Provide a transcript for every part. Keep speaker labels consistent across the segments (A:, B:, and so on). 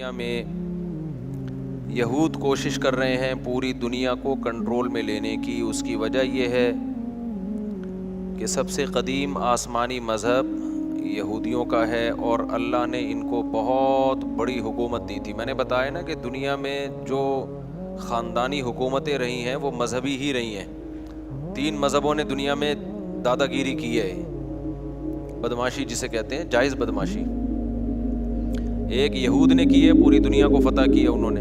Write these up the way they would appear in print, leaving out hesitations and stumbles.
A: دنیا میں یہود کوشش کر رہے ہیں پوری دنیا کو کنٹرول میں لینے کی. اس کی وجہ یہ ہے کہ سب سے قدیم آسمانی مذہب یہودیوں کا ہے اور اللہ نے ان کو بہت بڑی حکومت دی تھی. میں نے بتایا نا کہ دنیا میں جو خاندانی حکومتیں رہی ہیں وہ مذہبی ہی رہی ہیں. 3 مذہبوں نے دنیا میں دادا گیری کی ہے, بدماشی جسے کہتے ہیں, جائز بدماشی. ایک یہود نے کی ہے, پوری دنیا کو فتح کیا انہوں نے.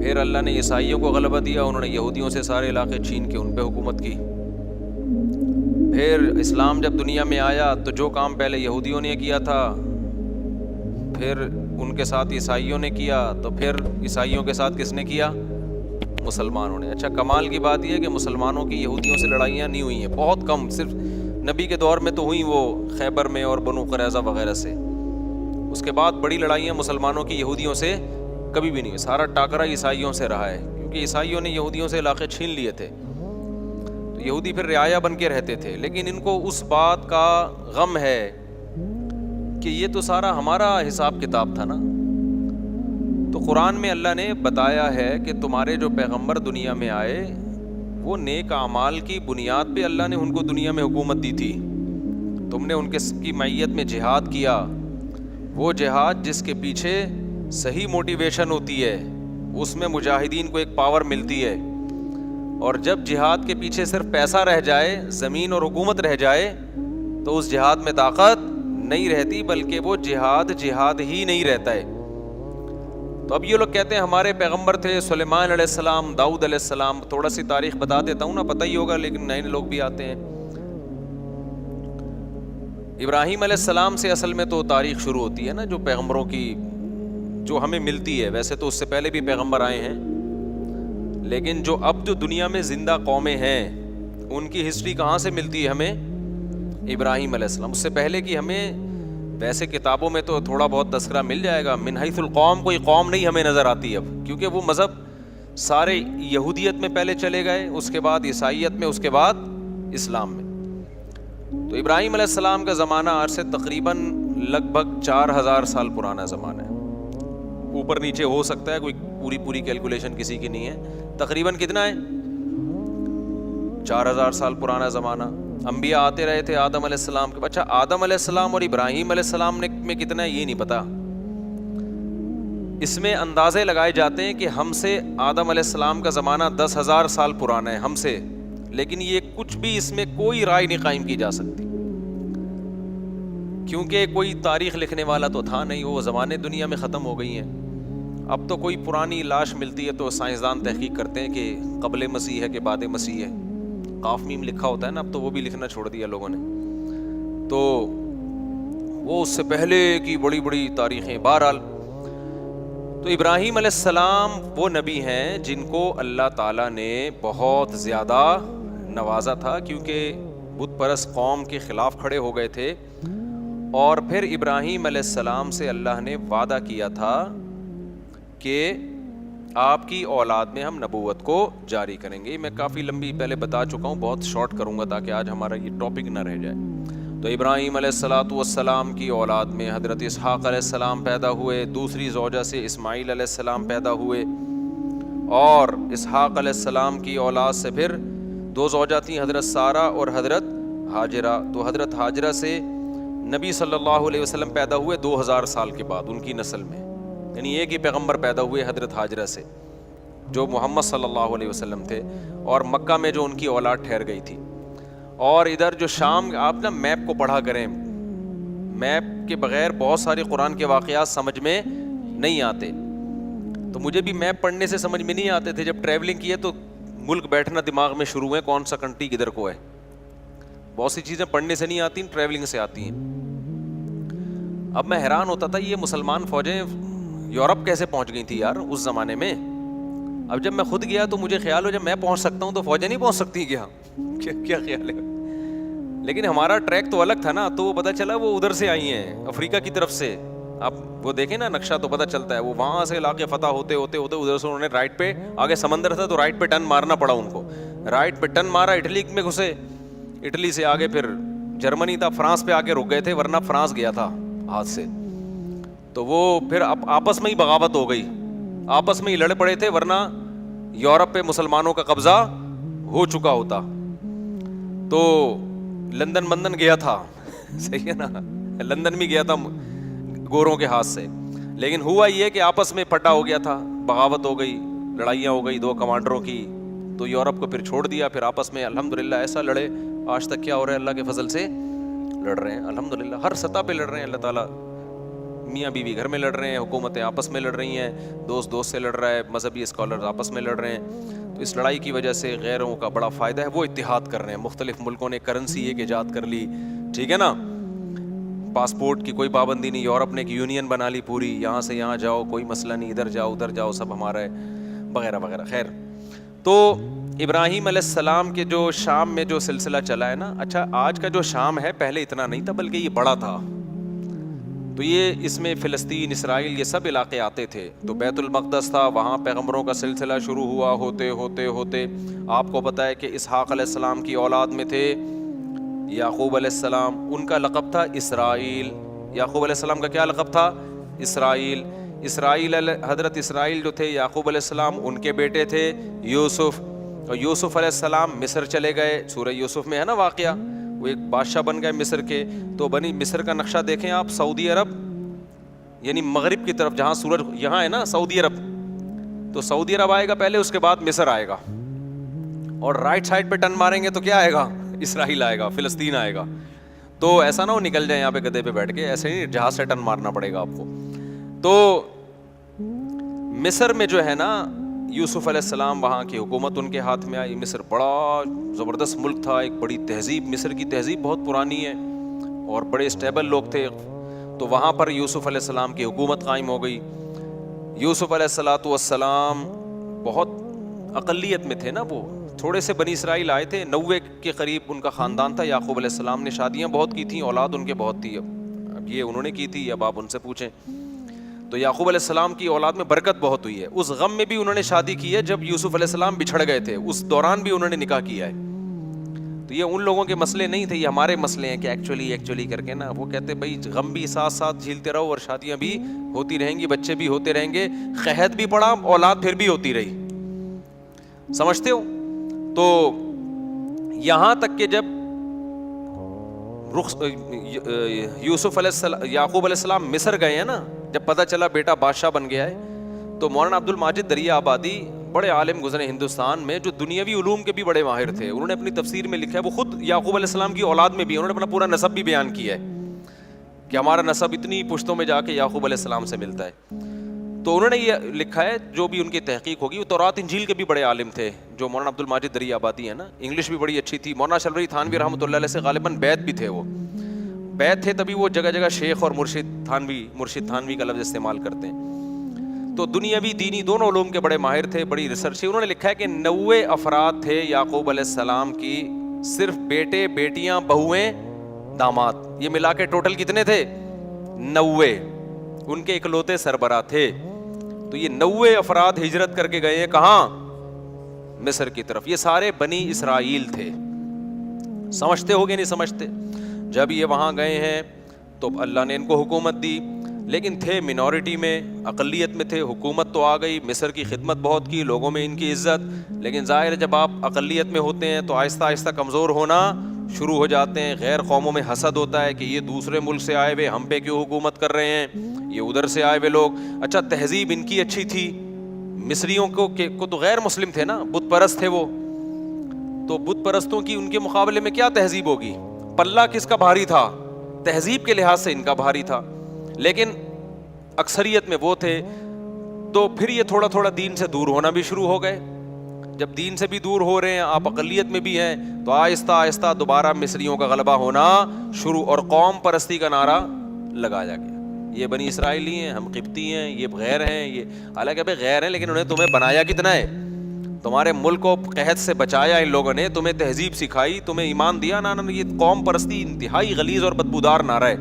A: پھر اللہ نے عیسائیوں کو غلبہ دیا, انہوں نے یہودیوں سے سارے علاقے چھین کے ان پہ حکومت کی. پھر اسلام جب دنیا میں آیا تو جو کام پہلے یہودیوں نے کیا تھا پھر ان کے ساتھ عیسائیوں نے کیا, تو پھر عیسائیوں کے ساتھ کس نے کیا؟ مسلمانوں نے. اچھا, کمال کی بات یہ ہے کہ مسلمانوں کی یہودیوں سے لڑائیاں نہیں ہوئی ہیں, بہت کم, صرف نبی کے دور میں تو ہوئی وہ خیبر میں اور بنو قریظہ وغیرہ سے. اس کے بعد بڑی لڑائیاں مسلمانوں کی یہودیوں سے کبھی بھی نہیں ہوئی. سارا ٹاکرا عیسائیوں سے رہا ہے, کیونکہ عیسائیوں نے یہودیوں سے علاقے چھین لیے تھے, تو یہودی پھر رعایا بن کے رہتے تھے. لیکن ان کو اس بات کا غم ہے کہ یہ تو سارا ہمارا حساب کتاب تھا نا. تو قرآن میں اللہ نے بتایا ہے کہ تمہارے جو پیغمبر دنیا میں آئے وہ نیک اعمال کی بنیاد پہ اللہ نے ان کو دنیا میں حکومت دی تھی. تم نے ان کی معیت میں جہاد کیا, وہ جہاد جس کے پیچھے صحیح موٹیویشن ہوتی ہے, اس میں مجاہدین کو ایک پاور ملتی ہے. اور جب جہاد کے پیچھے صرف پیسہ رہ جائے, زمین اور حکومت رہ جائے, تو اس جہاد میں طاقت نہیں رہتی, بلکہ وہ جہاد ہی نہیں رہتا ہے. تو اب یہ لوگ کہتے ہیں ہمارے پیغمبر تھے سلیمان علیہ السلام, داؤد علیہ السلام. تھوڑا سی تاریخ بتا دیتا ہوں نا, پتہ ہی ہوگا, لیکن نئے لوگ بھی آتے ہیں. ابراہیم علیہ السلام سے اصل میں تو تاریخ شروع ہوتی ہے نا, جو پیغمبروں کی جو ہمیں ملتی ہے. ویسے تو اس سے پہلے بھی پیغمبر آئے ہیں, لیکن جو دنیا میں زندہ قومیں ہیں ان کی ہسٹری کہاں سے ملتی ہے ہمیں؟ ابراہیم علیہ السلام. اس سے پہلے کی ہمیں ویسے کتابوں میں تو تھوڑا بہت تذکرہ مل جائے گا. من حیث القوم کوئی قوم نہیں ہمیں نظر آتی اب, کیونکہ وہ مذہب سارے یہودیت میں پہلے چلے گئے, اس کے بعد عیسائیت میں, اس کے بعد اسلام میں. تو ابراہیم علیہ السلام کا زمانہ آج سے تقریباً لگ بھگ 4000 سال پرانا زمانہ ہے. اوپر نیچے ہو سکتا ہے, کوئی پوری کیلکولیشن کسی کی نہیں ہے. تقریباً کتنا ہے؟ 4000 سال پرانا زمانہ. انبیاء آتے رہے تھے آدم علیہ السلام کے. اچھا, آدم علیہ السلام اور ابراہیم علیہ السلام میں کتنا ہے یہ نہیں پتا. اس میں اندازے لگائے جاتے ہیں کہ ہم سے آدم علیہ السلام کا زمانہ 10,000 سال پرانا ہے ہم سے, لیکن یہ کچھ بھی اس میں کوئی رائے نہیں قائم کی جا سکتی, کیونکہ کوئی تاریخ لکھنے والا تو تھا نہیں, وہ زمانے دنیا میں ختم ہو گئی ہیں. اب تو کوئی پرانی لاش ملتی ہے تو سائنسدان تحقیق کرتے ہیں کہ قبل مسیح ہے کہ بعد مسیح ہے. قاف میم لکھا ہوتا ہے نا, اب تو وہ بھی لکھنا چھوڑ دیا لوگوں نے, تو وہ اس سے پہلے کی بڑی بڑی تاریخیں. بہرحال تو ابراہیم علیہ السلام وہ نبی ہیں جن کو اللہ تعالیٰ نے بہت زیادہ نوازا تھا, کیونکہ بت پرست قوم کے خلاف کھڑے ہو گئے تھے. اور پھر ابراہیم علیہ السلام سے اللہ نے وعدہ کیا تھا کہ آپ کی اولاد میں ہم نبوت کو جاری کریں گے. میں کافی لمبی پہلے بتا چکا ہوں, بہت شارٹ کروں گا تاکہ آج ہمارا یہ ٹاپک نہ رہ جائے. تو ابراہیم علیہ السلام کی اولاد میں حضرت اسحاق علیہ السلام پیدا ہوئے, دوسری زوجہ سے اسماعیل علیہ السلام پیدا ہوئے, اور اسحاق علیہ السلام کی اولاد سے پھر 2 زوجہ تھیں, حضرت سارہ اور حضرت ہاجرہ. تو حضرت ہاجرہ سے نبی صلی اللہ علیہ وسلم پیدا ہوئے 2000 سال کے بعد ان کی نسل میں, یعنی ایک ہی پیغمبر پیدا ہوئے حضرت ہاجرہ سے جو محمد صلی اللہ علیہ وسلم تھے, اور مکہ میں جو ان کی اولاد ٹھہر گئی تھی. اور ادھر جو شام, آپ نا میپ کو پڑھا کریں, میپ کے بغیر بہت سارے قرآن کے واقعات سمجھ میں نہیں آتے. تو مجھے بھی میپ پڑھنے سے سمجھ میں نہیں آتے تھے, جب ٹریولنگ کی ہے تو ملک بیٹھنا دماغ میں شروع ہے, کون سا کنٹری کدھر کو ہے. بہت سی چیزیں پڑھنے سے نہیں آتی, ٹریولنگ سے آتی ہیں. اب میں حیران ہوتا تھا یہ مسلمان فوجیں یورپ کیسے پہنچ گئی تھی یار اس زمانے میں. اب جب میں خود گیا تو مجھے خیال ہو جب میں پہنچ سکتا ہوں تو فوجیں نہیں پہنچ سکتی کیا خیال ہے. لیکن ہمارا ٹریک تو الگ تھا نا, تو وہ پتہ چلا وہ ادھر سے آئی ہیں افریقہ کی طرف سے. آپ وہ دیکھیں نا نقشہ تو پتہ چلتا ہے, وہ وہاں سے علاقے فتح ہوتے ہوتے ادھر سے انہوں نے رائٹ پہ, آگے سمندر تھا تو رائٹ پہ ٹرن مارنا پڑا ان کو, رائٹ پہ ٹرن مارا, اٹلی میں گھسے, اٹلی سے آگے پھر جرمنی تھا, فرانس پہ آگے رک گئے تھے, ورنہ فرانس گیا تھا ہاتھ سے. تو وہ پھر آپس میں ہی بغاوت ہو گئی, آپس میں ہی لڑ پڑے تھے, ورنہ یورپ پہ مسلمانوں کا قبضہ ہو چکا ہوتا. تو لندن گیا تھا, صحیح ہے نا, لندن بھی گیا تھا گوروں کے ہاتھ سے, لیکن ہوا یہ کہ آپس میں پھٹا ہو گیا تھا, بغاوت ہو گئی, لڑائیاں ہو گئی دو کمانڈروں کی, تو یورپ کو پھر چھوڑ دیا. پھر آپس میں الحمدللہ ایسا لڑے, آج تک کیا ہو رہا ہے, اللہ کے فضل سے لڑ رہے ہیں الحمدللہ, ہر سطح پہ لڑ رہے ہیں اللہ تعالیٰ. میاں بیوی گھر میں لڑ رہے ہیں, حکومتیں آپس میں لڑ رہی ہیں, دوست سے لڑ رہا ہے, مذہبی اسکالر آپس میں لڑ رہے ہیں. تو اس لڑائی کی وجہ سے غیروں کا بڑا فائدہ ہے, وہ اتحاد کر رہے ہیں. مختلف ملکوں نے کرنسی ایک ایجاد کر لی, ٹھیک ہے نا, پاسپورٹ کی کوئی پابندی نہیں, یورپ نے ایک یونین بنا لی پوری, یہاں سے یہاں جاؤ کوئی مسئلہ نہیں, ادھر جاؤ ادھر جاؤ سب ہمارا ہے, وغیرہ وغیرہ. خیر, تو ابراہیم علیہ السلام کے جو شام میں جو سلسلہ چلا ہے نا, اچھا آج کا جو شام ہے پہلے اتنا نہیں تھا بلکہ یہ بڑا تھا. تو یہ اس میں فلسطین, اسرائیل, یہ سب علاقے آتے تھے. تو بیت المقدس تھا, وہاں پیغمبروں کا سلسلہ شروع ہوا, ہوتے ہوتے ہوتے آپ کو پتہ ہے کہ اسحاق علیہ السلام کی اولاد میں تھے یعقوب علیہ السلام, ان کا لقب تھا اسرائیل. یعقوب علیہ السلام کا کیا لقب تھا؟ اسرائیل. حضرت اسرائیل جو تھے یعقوب علیہ السلام ان کے بیٹے تھے یوسف, اور یوسف علیہ السلام مصر چلے گئے. سورہ یوسف میں ہے نا واقعہ, وہ ایک بادشاہ بن گئے مصر کے. تو بنی مصر کا نقشہ دیکھیں آپ, سعودی عرب یعنی مغرب کی طرف, جہاں سورج یہاں ہے نا سعودی عرب, تو سعودی عرب آئے گا پہلے, اس کے بعد مصر آئے گا, اور رائٹ سائڈ پہ ٹرن ماریں گے تو کیا آئے گا؟ اسرائیل آئے گا, فلسطین آئے گا. تو ایسا نہ ہو نکل جائے یہاں پہ گدھے پہ بیٹھ کے, ایسے نہیں, جہاز سے ٹرن مارنا پڑے گا آپ کو. تو مصر میں جو ہے نا یوسف علیہ السلام, وہاں کی حکومت ان کے ہاتھ میں آئی. مصر بڑا زبردست ملک تھا, ایک بڑی تہذیب, مصر کی تہذیب بہت پرانی ہے اور بڑے اسٹیبل لوگ تھے. تو وہاں پر یوسف علیہ السلام کی حکومت قائم ہو گئی. یوسف علیہ السلام بہت اقلیت میں تھے نا, وہ تھوڑے سے بنی اسرائیل آئے تھے, 90 کے قریب ان کا خاندان تھا. یعقوب علیہ السلام نے شادیاں بہت کی تھیں, اولاد ان کے بہت تھی. اب یہ انہوں نے کی تھی, اب آپ ان سے پوچھیں. تو یعقوب علیہ السلام کی اولاد میں برکت بہت ہوئی ہے. اس غم میں بھی انہوں نے شادی کی ہے جب یوسف علیہ السلام بچھڑ گئے تھے, اس دوران بھی انہوں نے نکاح کیا ہے. تو یہ ان لوگوں کے مسئلے نہیں تھے, یہ ہمارے مسئلے ہیں کہ ایکچولی کر کے نا, وہ کہتے بھائی غم بھی ساتھ ساتھ جھیلتے رہو اور شادیاں بھی ہوتی رہیں گی, بچے بھی ہوتے رہیں گے, قحط بھی پڑا, اولاد پھر بھی ہوتی رہی. سمجھتے ہو؟ تو یہاں تک کہ جب یوسف علیہ السلام, یعقوب علیہ السلام مصر گئے ہیں نا, جب پتہ چلا بیٹا بادشاہ بن گیا ہے, تو مولانا عبد الماجد دریا آبادی بڑے عالم گزرے ہندوستان میں, جو دنیاوی علوم کے بھی بڑے ماہر تھے. انہوں نے اپنی تفسیر میں لکھا ہے, وہ خود یعقوب علیہ السلام کی اولاد میں بھی, انہوں نے اپنا پورا نسب بھی بیان کیا ہے کہ ہمارا نسب اتنی پشتوں میں جا کے یعقوب علیہ السلام سے ملتا ہے. تو انہوں نے یہ لکھا ہے, جو بھی ان کی تحقیق ہوگی, وہ تورات انجیل کے بھی بڑے عالم تھے جو مولانا عبد الماجد دریا آبادی ہے نا, انگلش بھی بڑی اچھی تھی. مولانا شلوری تھانوی رحمۃ اللہ علیہ سے غالباً بیت بھی تھے, وہ بیت تھے, تبھی وہ جگہ جگہ شیخ اور مرشد تھانوی کا لفظ استعمال کرتے ہیں. تو دنیاوی دینی دونوں علوم کے بڑے ماہر تھے, بڑی ریسرچ. انہوں نے لکھا ہے کہ 90 افراد تھے یعقوب علیہ السلام کی, صرف بیٹے, بیٹیاں, بہویں, داماد, یہ ملا کے ٹوٹل کتنے تھے؟ 90. ان کے اکلوتے سربراہ تھے. تو یہ 90 افراد ہجرت کر کے گئے ہیں کہاں؟ مصر کی طرف. یہ سارے بنی اسرائیل تھے. سمجھتے ہو گے نہیں سمجھتے؟ جب یہ وہاں گئے ہیں تو اللہ نے ان کو حکومت دی, لیکن تھے منورٹی میں, اقلیت میں تھے. حکومت تو آ گئی, مصر کی خدمت بہت کی, لوگوں میں ان کی عزت, لیکن ظاہر ہے جب آپ اقلیت میں ہوتے ہیں تو آہستہ آہستہ کمزور ہونا شروع ہو جاتے ہیں. غیر قوموں میں حسد ہوتا ہے کہ یہ دوسرے ملک سے آئے ہوئے ہم پہ کیوں حکومت کر رہے ہیں, یہ ادھر سے آئے ہوئے لوگ. اچھا تہذیب ان کی اچھی تھی, مصریوں کو تو غیر مسلم تھے نا, بت پرست تھے وہ, تو بت پرستوں کی ان کے مقابلے میں کیا تہذیب ہوگی؟ پلہ کس کا بھاری تھا؟ تہذیب کے لحاظ سے ان کا بھاری تھا, لیکن اکثریت میں وہ تھے. تو پھر یہ تھوڑا تھوڑا دین سے دور ہونا بھی شروع ہو گئے. جب دین سے بھی دور ہو رہے ہیں, آپ اقلیت میں بھی ہیں, تو آہستہ آہستہ دوبارہ مصریوں کا غلبہ ہونا شروع, اور قوم پرستی کا نعرہ لگایا گیا. یہ بنی اسرائیلی ہیں, ہم قبطی ہیں, یہ غیر ہیں, یہ حالانکہ بھائی غیر ہیں, لیکن انہیں تمہیں بنایا کتنا ہے؟ تمہارے ملک کو قحط سے بچایا ان لوگوں نے, تمہیں تہذیب سکھائی, تمہیں ایمان دیا نا. یہ قوم پرستی انتہائی غلیظ اور بدبودار نعرہ ہے.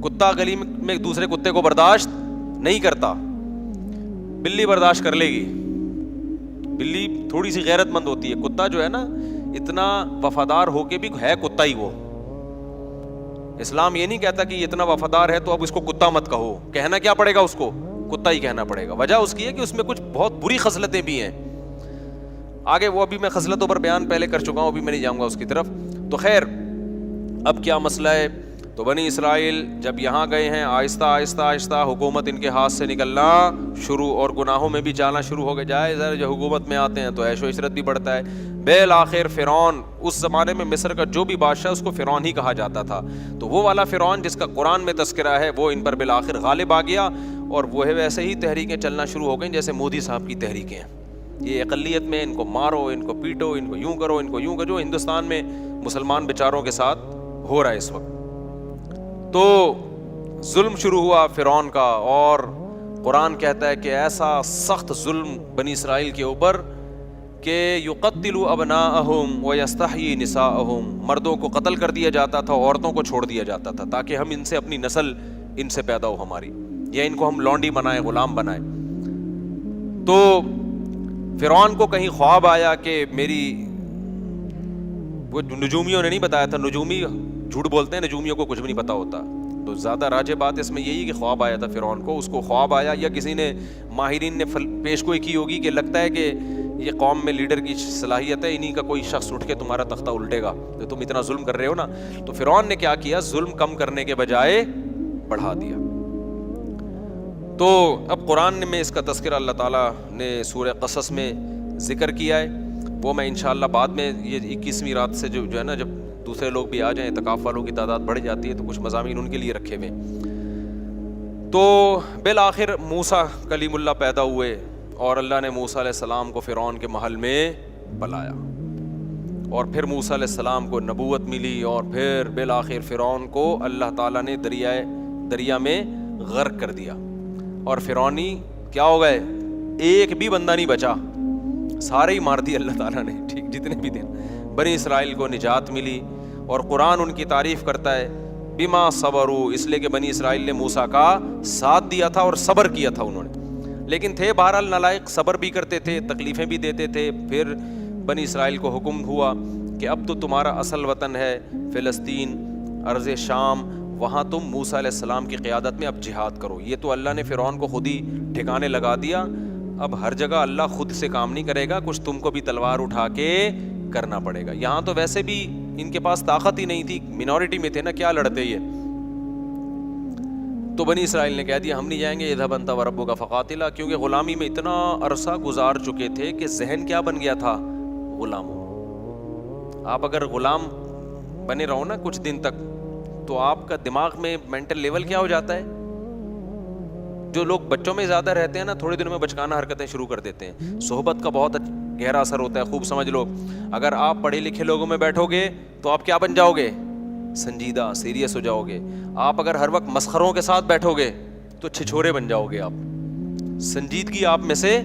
A: کتا گلی میں ایک دوسرے کتے کو برداشت نہیں کرتا, بلی برداشت کر لے گی, بلی تھوڑی سی غیرت مند ہوتی ہے. کتا جو ہے نا اتنا وفادار ہو کے بھی ہے کتا ہی وہ, اسلام یہ نہیں کہتا کہ یہ اتنا وفادار ہے تو اب اس کو کتا مت کہو. کہنا کیا پڑے گا اس کو؟ کتا ہی کہنا پڑے گا. وجہ اس کی ہے کہ اس میں کچھ بہت بری خصلتیں بھی ہیں. آگے وہ ابھی میں خصلتوں پر بیان پہلے کر چکا ہوں, ابھی میں نہیں جاؤں گا اس کی طرف. تو خیر, اب کیا مسئلہ ہے؟ تو بنی اسرائیل جب یہاں گئے ہیں, آہستہ آہستہ آہستہ حکومت ان کے ہاتھ سے نکلنا شروع, اور گناہوں میں بھی جانا شروع ہو گئے. جائے جو حکومت میں آتے ہیں تو عیش و عشرت بھی بڑھتا ہے. بالآخر فرعون, اس زمانے میں مصر کا جو بھی بادشاہ اس کو فرعون ہی کہا جاتا تھا, تو وہ والا فرعون جس کا قرآن میں تذکرہ ہے وہ ان پر بالآخر غالب آ گیا, اور وہ ہے ویسے ہی تحریکیں چلنا شروع ہو گئیں جیسے مودی صاحب کی تحریکیں ہیں. یہ اقلیت میں ان کو مارو, ان کو پیٹو, ان کو یوں کرو, ان کو یوں کرو, جو ہندوستان میں مسلمان بیچاروں کے ساتھ ہو رہا ہے اس وقت. تو ظلم شروع ہوا فرعون کا, اور قرآن کہتا ہے کہ ایسا سخت ظلم بنی اسرائیل کے اوپر کہ یقتل ابناءہم ویستحیی نساءہم, مردوں کو قتل کر دیا جاتا تھا, عورتوں کو چھوڑ دیا جاتا تھا تاکہ ہم ان سے اپنی نسل ان سے پیدا ہو ہماری, یا ان کو ہم لونڈی بنائیں, غلام بنائیں. تو فرعون کو کہیں خواب آیا کہ میری, وہ نجومیوں نے نہیں بتایا تھا, نجومی جھوٹ بولتے ہیں, نجومیوں کو کچھ بھی نہیں پتا ہوتا, تو زیادہ راجع بات اس میں یہی کہ خواب آیا تھا فرعون کو. اس کو خواب آیا یا کسی نے ماہرین نے پیش گوئی کی ہوگی کہ لگتا ہے کہ یہ قوم میں لیڈر کی صلاحیت ہے, انہی کا کوئی شخص اٹھ کے تمہارا تختہ الٹے گا, تو تم اتنا ظلم کر رہے ہو نا. تو فرعون نے کیا کیا, ظلم کم کرنے کے بجائے بڑھا دیا. تو اب قرآن میں اس کا تذکرہ اللہ تعالیٰ نے سورہ قصص میں ذکر کیا ہے, وہ میں انشاءاللہ بعد میں, یہ 21ویں رات سے جو ہے نا, جب دوسرے لوگ بھی آ جائیں, اعتکاف والوں کی تعداد بڑھ جاتی ہے, تو کچھ مضامین ان کے لیے رکھے ہوئے. تو بالآخر موسیٰ کلیم اللہ پیدا ہوئے, اور اللہ نے موسیٰ علیہ السلام کو فرعون کے محل میں بلایا, اور پھر موسیٰ علیہ السلام کو نبوت ملی, اور پھر بالآخر فرعون کو اللہ تعالیٰ نے دریا میں غرق کر دیا, اور فرعونی کیا ہو گئے, ایک بھی بندہ نہیں بچا, سارے ہی مار دیے اللہ تعالیٰ نے. ٹھیک, جتنے بھی تھے. بنی اسرائیل کو نجات ملی, اور قرآن ان کی تعریف کرتا ہے بما صبروا, اس لیے کہ بنی اسرائیل نے موسیٰ کا ساتھ دیا تھا اور صبر کیا تھا انہوں نے. لیکن تھے بہرحال نالائق, صبر بھی کرتے تھے, تکلیفیں بھی دیتے تھے. پھر بنی اسرائیل کو حکم ہوا کہ اب تو تمہارا اصل وطن ہے فلسطین, ارض شام, وہاں تم موسیٰ علیہ السلام کی قیادت میں اب جہاد کرو. یہ تو اللہ نے فرعون کو خود ہی ٹھکانے لگا دیا, اب ہر جگہ اللہ خود سے کام نہیں کرے گا, کچھ تم کو بھی تلوار اٹھا کے کرنا پڑے گا. یہاں تو ویسے بھی ان کے پاس طاقت ہی نہیں تھی, منورٹی میں تھے نا, کیا لڑتے یہ. تو بنی اسرائیل نے کہہ دیا ہم نہیں جائیں گے, اذهب انت وربک فقاتلا, کیونکہ غلامی میں اتنا عرصہ گزار چکے تھے کہ ذہن کیا بن گیا تھا, غلام. آپ اگر غلام بنے رہو نا کچھ دن تک, تو آپ کا دماغ میں مینٹل لیول کیا ہو جاتا ہے. جو لوگ بچوں میں زیادہ رہتے ہیں نا, تھوڑے دنوں میں بچکانہ حرکتیں شروع کر دیتے ہیں. صحبت کا بہت گہرا اثر ہوتا ہے, خوب سمجھ لو. اگر آپ پڑھے لکھے لوگوں میں بیٹھو گے تو آپ کیا بن جاؤ گے, سنجیدہ, سیریس ہو جاؤ گے. آپ اگر ہر وقت مسخروں کے ساتھ بیٹھو گے تو چھچھورے بن جاؤ گے آپ, سنجیدگی آپ میں سے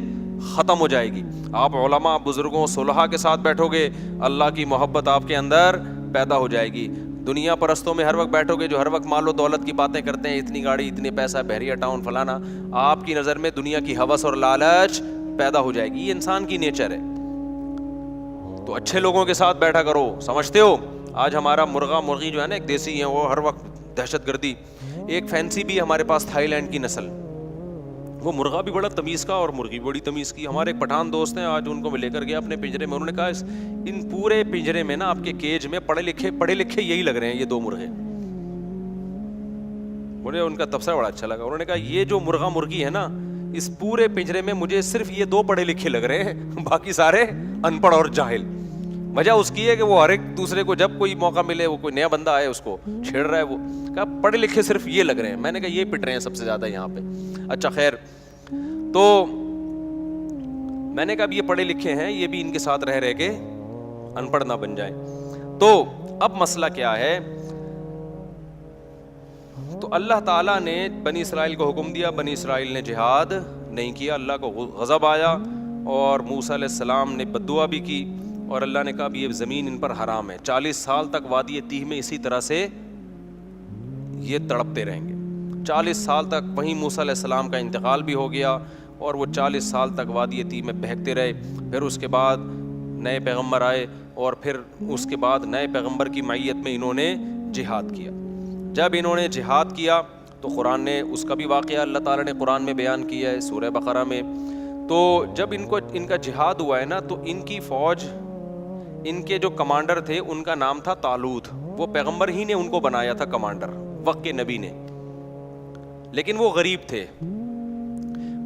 A: ختم ہو جائے گی. آپ علماء, بزرگوں, صلحاء کے ساتھ بیٹھو گے, اللہ کی محبت آپ کے اندر پیدا ہو جائے گی. دنیا پرستوں میں ہر وقت بیٹھو گے جو ہر وقت مال و دولت کی باتیں کرتے ہیں, اتنی گاڑی, اتنے پیسہ, بحریہ ٹاؤن, فلانا, آپ کی نظر میں دنیا کی ہوس اور لالچ پیدا ہو جائے گی. یہ انسان کی نیچر ہے. تو اچھے لوگوں کے ساتھ بیٹھا کرو. سمجھتے ہو آج ہمارا مرغا مرغی جو ہے نا, ایک دیسی ہیں وہ ہر وقت دہشت گردی. ایک فینسی بھی ہمارے پاس تھائی لینڈ کی نسل, وہ مرغا بھی بڑا تمیز کا اور مرغی بڑی تمیز کی. ہمارے ایک پٹھان دوست ہیں, آج ان کو میں لے کر گیا اپنے پنجرے میں, انہوں نے کہا ان پورے پنجرے میں نا آپ کے کیج میں پڑھے لکھے یہی لگ رہے ہیں, یہ 2 مرغے. مجھے ان کا تبصرہ بڑا اچھا لگا. انہوں نے کہا یہ جو مرغا مرغی ہے نا, اس پورے پنجرے میں مجھے صرف یہ 2 پڑھے لکھے لگ رہے ہیں, باقی سارے ان پڑھ اور جاہل. وجہ اس کی ہے کہ وہ ہر ایک دوسرے کو جب کوئی موقع ملے, وہ کوئی نیا بندہ آئے اس کو چھیڑ رہا ہے. وہ کہا پڑھے لکھے صرف یہ لگ رہے ہیں. میں نے کہا یہ پٹ رہے ہیں سب سے زیادہ یہاں پہ. اچھا خیر, تو میں نے کہا اب یہ پڑھے لکھے ہیں, یہ بھی ان کے ساتھ رہ کے ان پڑھ نہ بن جائیں. تو اب مسئلہ کیا ہے, تو اللہ تعالیٰ نے بنی اسرائیل کو حکم دیا, بنی اسرائیل نے جہاد نہیں کیا. اللہ کو غضب آیا, اور موسیٰ علیہ السلام نے بد دعا بھی کی, اور اللہ نے کہا یہ زمین ان پر حرام ہے. 40 سال تک وادی تیہ میں اسی طرح سے یہ تڑپتے رہیں گے. 40 سال تک. وہیں موسیٰ علیہ السلام کا انتقال بھی ہو گیا, اور وہ 40 سال تک وادی تیہ میں بہکتے رہے. پھر اس کے بعد نئے پیغمبر آئے, اور پھر اس کے بعد نئے پیغمبر کی معیت میں انہوں نے جہاد کیا. جب انہوں نے جہاد کیا تو قرآن نے اس کا بھی واقعہ اللہ تعالیٰ نے قرآن میں بیان کیا ہے سورہ بقرہ میں. تو جب ان کا جہاد ہوا ہے نا, تو ان کی فوج, ان کے جو کمانڈر تھے ان کا نام تھا طالوت. وہ پیغمبر ہی نے ان کو بنایا تھا کمانڈر, وقت کے نبی نے, لیکن وہ غریب تھے.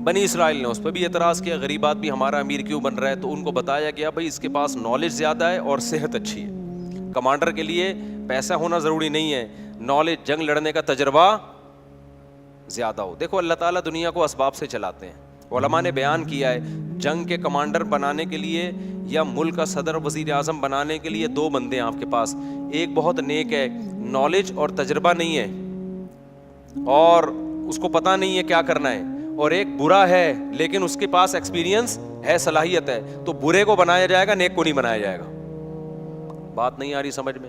A: بنی اسرائیل نے اس پہ بھی اعتراض کیا, غریب آدمی ہمارا امیر کیوں بن رہا ہے؟ تو ان کو بتایا گیا بھائی اس کے پاس نالج زیادہ ہے اور صحت اچھی ہے. کمانڈر کے لیے پیسہ ہونا ضروری نہیں ہے, نالج, جنگ لڑنے کا تجربہ زیادہ ہو. دیکھو اللہ تعالیٰ دنیا کو اسباب سے چلاتے ہیں. علماء نے بیان کیا ہے جنگ کے کمانڈر بنانے کے لیے یا ملک کا صدر وزیر اعظم بنانے کے لیے 2 بندے ہیں آپ کے پاس. ایک بہت نیک ہے, نالج اور تجربہ نہیں ہے اور اس کو پتہ نہیں ہے کیا کرنا ہے, اور ایک برا ہے لیکن اس کے پاس ایکسپیرینس ہے, صلاحیت ہے. تو برے کو بنایا جائے گا, نیک کو نہیں بنایا جائے گا. بات نہیں آ رہی سمجھ میں؟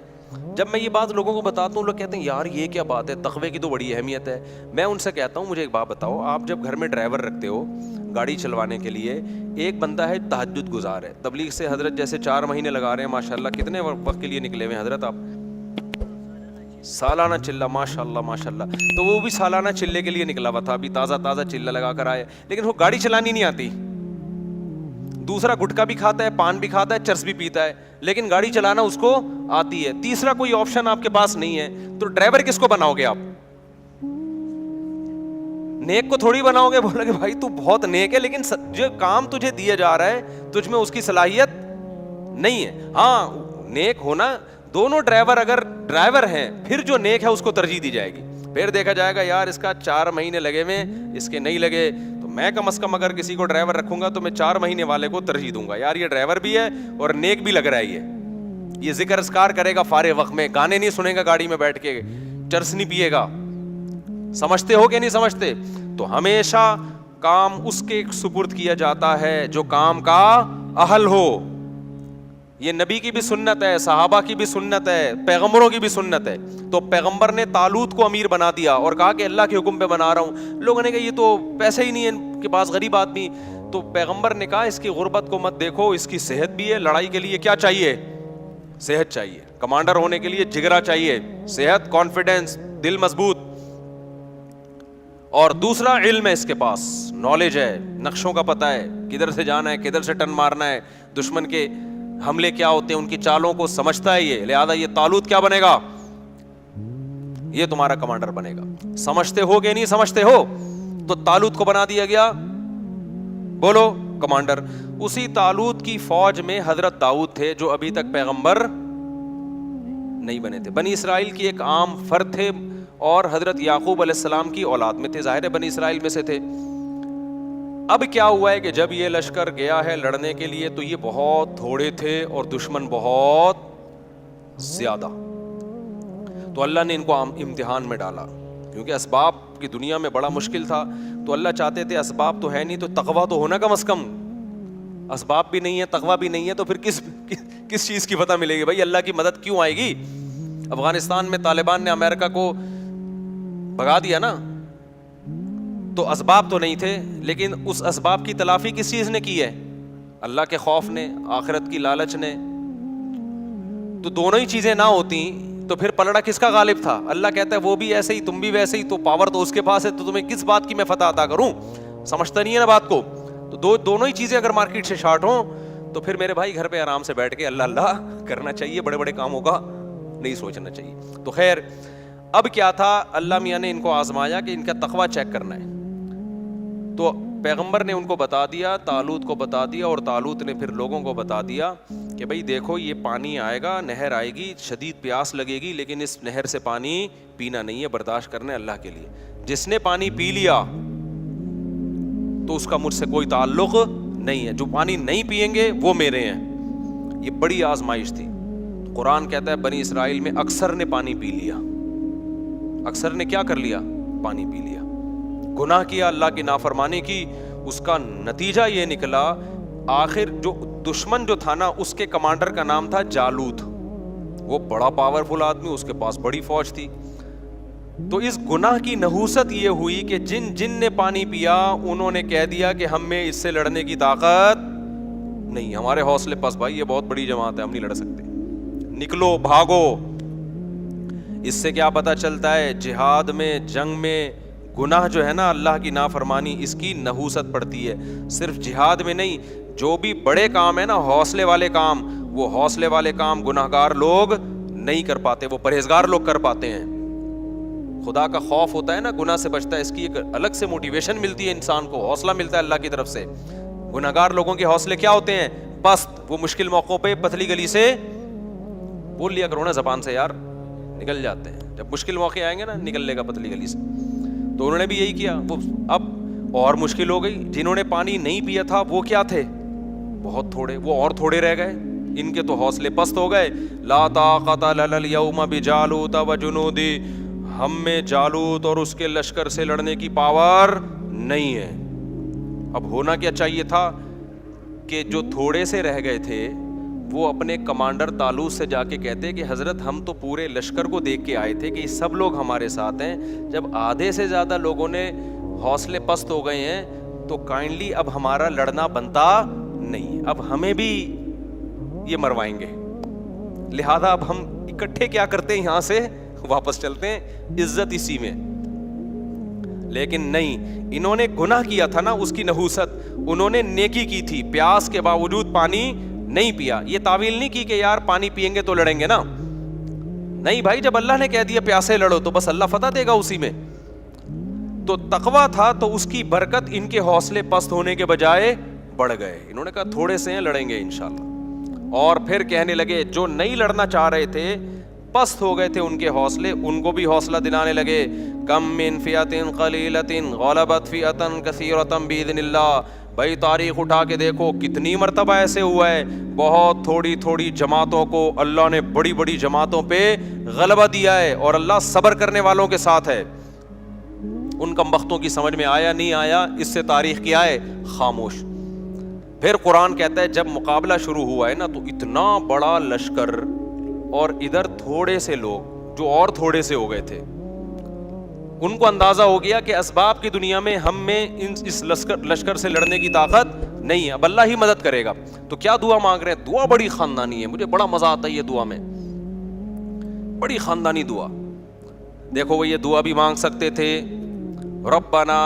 A: جب میں یہ بات لوگوں کو بتاتا ہوں, لوگ کہتے ہیں یار یہ کیا بات ہے, تقوی کی تو بڑی اہمیت ہے. میں ان سے کہتا ہوں مجھے ایک بات بتاؤ, آپ جب گھر میں ڈرائیور رکھتے ہو گاڑی چلوانے کے لیے, ایک بندہ ہے تہجد گزار ہے, تبلیغ سے حضرت جیسے 4 مہینے لگا رہے ہیں ماشاءاللہ, کتنے وقت کے لیے نکلے ہوئے ہیں حضرت آپ؟ سالانہ چلہ, ماشاءاللہ ماشاءاللہ. تو وہ بھی سالانہ چلے کے لیے نکلا ہوا تھا, ابھی تازہ چلہ لگا کر آئے, لیکن وہ گاڑی چلانی نہیں آتی. دوسرا گٹکا بھی کھاتا ہے, پان بھی کھاتا ہے, چرس بھی پیتا ہے, لیکن گاڑی چلانا اس کو آتی ہے. تیسرا کوئی آپشن آپ کے پاس نہیں ہے, تو ڈرائیور کس کو بناؤ گے آپ؟ نیک کو تھوڑی بناؤ گے. بولو گے بھائی تو بہت نیک ہے لیکن جو کام تجھے دیا جا رہا ہے تجھ میں اس کی صلاحیت نہیں ہے. ہاں نیک ہونا, دونوں ڈرائیور اگر ڈرائیور ہیں پھر جو نیک ہے اس کو ترجیح دی جائے گی. پھر دیکھا جائے گا یار اس کا 4 مہینے لگے ہوئے, اس کے نہیں لگے, تو میں کم از کم اگر کسی کو ڈرائیور رکھوں گا تو میں 4 مہینے والے کو ترجیح دوں گا, یار یہ ڈرائیور بھی ہے اور نیک بھی لگ رہا ہے, یہ ذکر اذکار کرے گا فارغ وقت میں, گانے نہیں سنے گا گاڑی میں بیٹھ کے, چرس نہیں پیے گا. سمجھتے ہو کہ نہیں سمجھتے؟ تو ہمیشہ کام اس کے سپرد کیا جاتا ہے جو کام کا اہل ہو. یہ نبی کی بھی سنت ہے, صحابہ کی بھی سنت ہے, پیغمبروں کی بھی سنت ہے. تو پیغمبر نے طالوت کو امیر بنا دیا اور کہا کہ اللہ کے حکم پہ بنا رہا ہوں. لوگوں نے کہا یہ تو پیسے ہی نہیں ہے ان کے پاس, غریب آدمی. تو پیغمبر نے کہا اس کی غربت کو مت دیکھو, اس کی صحت بھی ہے. لڑائی کے لیے کیا چاہیے؟ صحت چاہیے. کمانڈر ہونے کے لیے جگرا چاہیے, صحت, کانفیڈنس, دل مضبوط. اور دوسرا علم ہے اس کے پاس, نالج ہے, نقشوں کا پتہ ہے, کدھر سے جانا ہے, کدھر سے ٹن مارنا ہے, دشمن کے حملے کیا ہوتے ہیں, ان کی چالوں کو سمجھتا ہے یہ. لہذا یہ طالوت کیا بنے گا؟ یہ تمہارا کمانڈر بنے گا. سمجھتے ہو کہ نہیں سمجھتے ہو؟ تو طالوت کو بنا دیا گیا, بولو, کمانڈر. اسی طالوت کی فوج میں حضرت داؤد تھے جو ابھی تک پیغمبر نہیں بنے تھے. بنی اسرائیل کی ایک عام فرد تھے اور حضرت یعقوب علیہ السلام کی اولاد میں تھے, ظاہر ہے بنی اسرائیل میں سے تھے. اب کیا ہوا ہے کہ جب یہ لشکر گیا ہے لڑنے کے لیے تو یہ بہت تھوڑے تھے اور دشمن بہت زیادہ. تو اللہ نے ان کو امتحان میں ڈالا, کیونکہ اسباب کی دنیا میں بڑا مشکل تھا. تو اللہ چاہتے تھے اسباب تو ہے نہیں تو تقویٰ تو ہونا کم از کم. اسباب بھی نہیں ہے, تقویٰ بھی نہیں ہے, تو پھر کس چیز کی فتح ملے گی بھائی؟ اللہ کی مدد کیوں آئے گی؟ افغانستان میں طالبان نے امریکہ کو بھگا دیا نا, تو اسباب تو نہیں تھے, لیکن اس اسباب کی تلافی کس چیز نے کی ہے؟ اللہ کے خوف نے, آخرت کی لالچ نے. تو دونوں ہی چیزیں نہ ہوتی تو پھر پلڑا کس کا غالب تھا؟ اللہ کہتا ہے وہ بھی ایسے ہی, تم بھی ویسے ہی, تو پاور تو اس کے پاس ہے, تو تمہیں کس بات کی میں فتح عطا کروں؟ سمجھتا نہیں ہے نا بات کو. تو دونوں ہی چیزیں اگر مارکیٹ سے شارٹ ہوں تو پھر میرے بھائی گھر پہ آرام سے بیٹھ کے اللہ اللہ کرنا چاہیے, بڑے بڑے کاموں کا نہیں سوچنا چاہیے. تو خیر اب کیا تھا, اللہ میاں نے ان کو آزمایا کہ ان کا تقویٰ چیک کرنا ہے. تو پیغمبر نے ان کو بتا دیا, طالوت کو بتا دیا, اور طالوت نے پھر لوگوں کو بتا دیا کہ بھائی دیکھو یہ پانی آئے گا, نہر آئے گی, شدید پیاس لگے گی, لیکن اس نہر سے پانی پینا نہیں ہے, برداشت کرنا ہے اللہ کے لیے. جس نے پانی پی لیا تو اس کا مجھ سے کوئی تعلق نہیں ہے, جو پانی نہیں پیئیں گے وہ میرے ہیں. یہ بڑی آزمائش تھی. قرآن کہتا ہے بنی اسرائیل میں اکثر نے پانی پی لیا. اکثر نے کیا کر لیا؟ پانی پی لیا. گناہ کیا, اللہ کی نافرمانی کی. اس کا نتیجہ یہ نکلا, آخر جو دشمن جو تھا نا اس کے کمانڈر کا نام تھا جالوت. وہ بڑا پاورفل آدمی, اس کے پاس بڑی فوج تھی. تو اس گناہ کی نحوست یہ ہوئی کہ جن نے پانی پیا انہوں نے کہہ دیا کہ ہم میں اس سے لڑنے کی طاقت نہیں, ہمارے حوصلے پس بھائی, یہ بہت بڑی جماعت ہے, ہم نہیں لڑ سکتے, نکلو بھاگو. اس سے کیا پتہ چلتا ہے؟ جہاد میں، جنگ میں گناہ جو ہے نا، اللہ کی نافرمانی، اس کی نحوست پڑتی ہے. صرف جہاد میں نہیں، جو بھی بڑے کام ہے نا، حوصلے والے کام، وہ حوصلے والے کام گناہگار لوگ نہیں کر پاتے، وہ پرہیزگار لوگ کر پاتے ہیں. خدا کا خوف ہوتا ہے نا، گناہ سے بچتا ہے، اس کی ایک الگ سے موٹیویشن ملتی ہے انسان کو، حوصلہ ملتا ہے اللہ کی طرف سے. گناہگار لوگوں کے حوصلے کیا ہوتے ہیں؟ پست. وہ مشکل موقعوں پہ پتلی گلی سے بول لیا کرو نا زبان سے، یار نکل جاتے ہیں. جب مشکل موقع آئیں گے نا، نکل لے گا پتلی گلی سے. تو انہوں نے بھی یہی کیا. وہ اب اور مشکل ہو گئی. جنہوں نے پانی نہیں پیا تھا وہ کیا تھے؟ بہت تھوڑے. وہ اور تھوڑے رہ گئے، ان کے تو حوصلے پست ہو گئے. لا طاقت لنا اليوم بجالوت وجنودی، ہم میں جالوت اور اس کے لشکر سے لڑنے کی پاور نہیں ہے. اب ہونا کیا چاہیے تھا کہ جو تھوڑے سے رہ گئے تھے وہ اپنے کمانڈر طالوت سے جا کے کہتے کہ حضرت ہم تو پورے لشکر کو دیکھ کے آئے تھے کہ یہ سب لوگ ہمارے ساتھ ہیں، جب آدھے سے زیادہ لوگوں نے حوصلے پست ہو گئے ہیں تو کائنڈلی اب ہمارا لڑنا بنتا نہیں، اب ہمیں بھی یہ مروائیں گے، لہذا اب ہم اکٹھے کیا کرتے ہیں، یہاں سے واپس چلتے ہیں، عزت اسی میں. لیکن نہیں، انہوں نے گناہ کیا تھا نا، اس کی نحوست. انہوں نے نیکی کی تھی، پیاس کے باوجود پانی نہیں پیا. یہ تعویل نہیں کی کہ یار پانی پئیں گے تو لڑیں گے نا. نہیں بھائی، جب اللہ نے کہہ دیا پیاسے لڑو تو بس اللہ فتح دے گا اسی میں. تو تقویٰ تھا تو اس کی برکت ان کے حوصلے پست ہونے کے بجائے بڑھ گئے. انہوں نے کہا تھوڑے سے ہیں، لڑیں گے انشاءاللہ. اور پھر کہنے لگے جو نہیں لڑنا چاہ رہے تھے، پست ہو گئے تھے ان کے حوصلے، ان کو بھی حوصلہ دلانے لگے. کم من فئۃ قلیلۃ غلبت فئۃ کثیرۃ باذن اللہ. بھائی تاریخ اٹھا کے دیکھو کتنی مرتبہ ایسے ہوا ہے، بہت تھوڑی تھوڑی جماعتوں کو اللہ نے بڑی بڑی جماعتوں پہ غلبہ دیا ہے، اور اللہ صبر کرنے والوں کے ساتھ ہے. ان کمبختوں کی سمجھ میں آیا نہیں آیا، اس سے تاریخ کیا ہے؟ خاموش. پھر قرآن کہتا ہے جب مقابلہ شروع ہوا ہے نا، تو اتنا بڑا لشکر اور ادھر تھوڑے سے لوگ جو اور تھوڑے سے ہو گئے تھے، ان کو اندازہ ہو گیا کہ اسباب کی دنیا میں ہم میں اس لشکر سے لڑنے کی طاقت نہیں ہے، اب اللہ ہی مدد کرے گا. تو کیا دعا مانگ رہے ہیں؟ دعا بڑی خاندانی ہے، مجھے بڑا مزہ آتا ہے یہ دعا میں، بڑی خاندانی دعا. دیکھو وہ یہ دعا بھی مانگ سکتے تھے، ربنا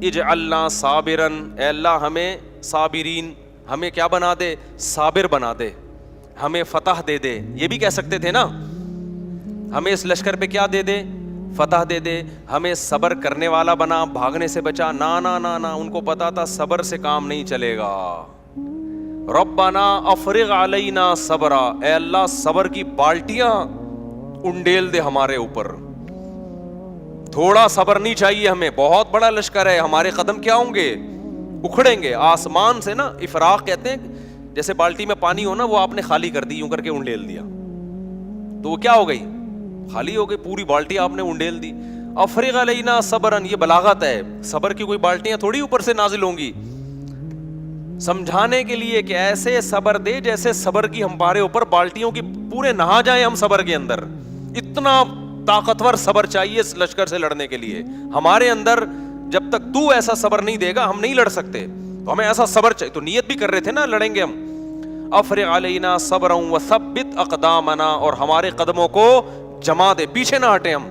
A: اجعلنا صابرن، اے اللہ ہمیں صابرین، ہمیں کیا بنا دے؟ صابر بنا دے، ہمیں فتح دے دے. یہ بھی کہہ سکتے تھے نا، ہمیں اس لشکر پہ کیا دے دے؟ فتح دے دے. ہمیں صبر کرنے والا بنا، بھاگنے سے بچا. نا نا نا نا، ان کو پتا تھا صبر سے کام نہیں چلے گا. ربنا افرغ علینا صبرا، اے اللہ صبر کی بالٹیاں انڈیل دے ہمارے اوپر. تھوڑا صبر نہیں چاہیے ہمیں، بہت بڑا لشکر ہے، ہمارے قدم کیا ہوں گے؟ اکھڑیں گے. آسمان سے نا افراغ کہتے ہیں، جیسے بالٹی میں پانی ہو نا، وہ آپ نے خالی کر دی، یوں کر کے انڈیل دیا تو وہ کیا ہو گئی؟ خالی ہو گئی، پوری بالٹی آپ نے انڈیل دی. افرغ علینا صبرن، یہ بلاغت ہے، صبر کی کوئی بالٹیاں تھوڑی اوپر سے نازل ہوں گی. سمجھانے کے لیے کہ ایسے صبر دے جیسے صبر کی ہمارے اوپر بالٹیوں کی پورے نہا جائیں ہم صبر کے اندر. اتنا طاقتور صبر چاہیے اس لشکر سے لڑنے کے لیے ہمارے اندر. جب تک تو ایسا صبر نہیں دے گا ہم نہیں لڑ سکتے، تو ہمیں ایسا صبر چاہیے. تو نیت بھی کر رہے تھے نا لڑیں گے ہم. افرغ علینا صبرا وثبت اقدامنا، اور ہمارے قدموں کو جما دے، پیچھے نہ ہٹیں ہم.